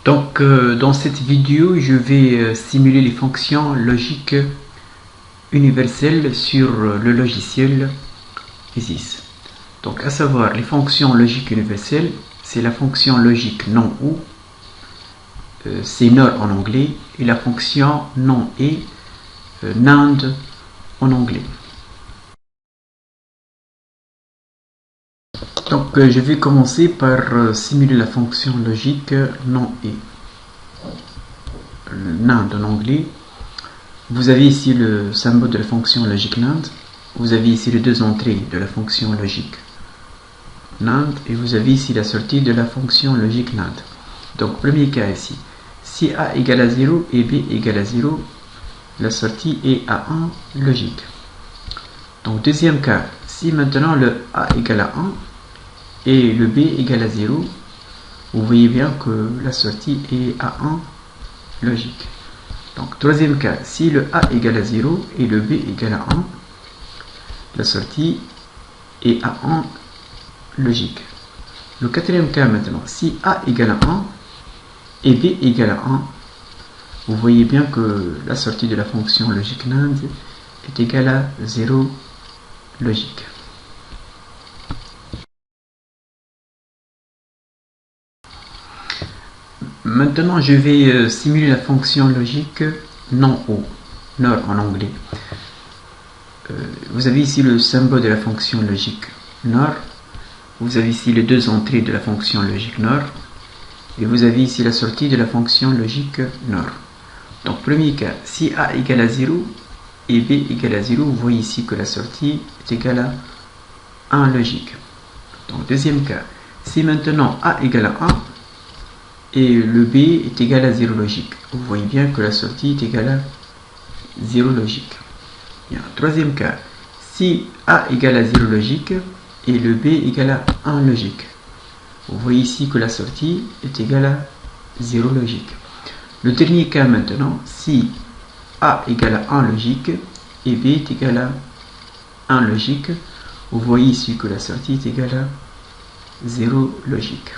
Donc, dans cette vidéo, je vais simuler les fonctions logiques universelles sur le logiciel ESIS. Donc, à savoir, les fonctions logiques universelles, c'est la fonction logique non ou, c'est NOR en anglais, et la fonction non et, NAND en anglais. Donc, je vais commencer par simuler la fonction logique non et. NAND en anglais. Vous avez ici le symbole de la fonction logique NAND. Vous avez ici les deux entrées de la fonction logique NAND. Et vous avez ici la sortie de la fonction logique NAND. Donc, premier cas ici. Si A égale à 0 et B égale à 0, la sortie est à 1 logique. Donc, deuxième cas. Si maintenant le A égale à 1 et le B égale à 0, vous voyez bien que la sortie est à 1 logique. Donc, troisième cas, si le A égale à 0 et le B égale à 1, la sortie est à 1 logique. Le quatrième cas maintenant, si A égale à 1 et B égale à 1, vous voyez bien que la sortie de la fonction logique NAND est égale à 0 logique. Maintenant, je vais simuler la fonction logique non ou, NOR en anglais. Vous avez ici le symbole de la fonction logique NOR. Vous avez ici les deux entrées de la fonction logique NOR. Et vous avez ici la sortie de la fonction logique NOR. Donc, premier cas, si A égale à 0 et B égale à 0, vous voyez ici que la sortie est égale à 1 logique. Donc, deuxième cas, si maintenant A égale à 1, et le B est égal à 0 logique. Vous voyez bien que la sortie est égale à 0 logique. Bien. Troisième cas, si A égale à 0 logique et le B égale à 1 logique. Vous voyez ici que la sortie est égale à 0 logique. Le dernier cas maintenant, si A égale à 1 logique et B est égal à 1 logique, vous voyez ici que la sortie est égale à 0 logique.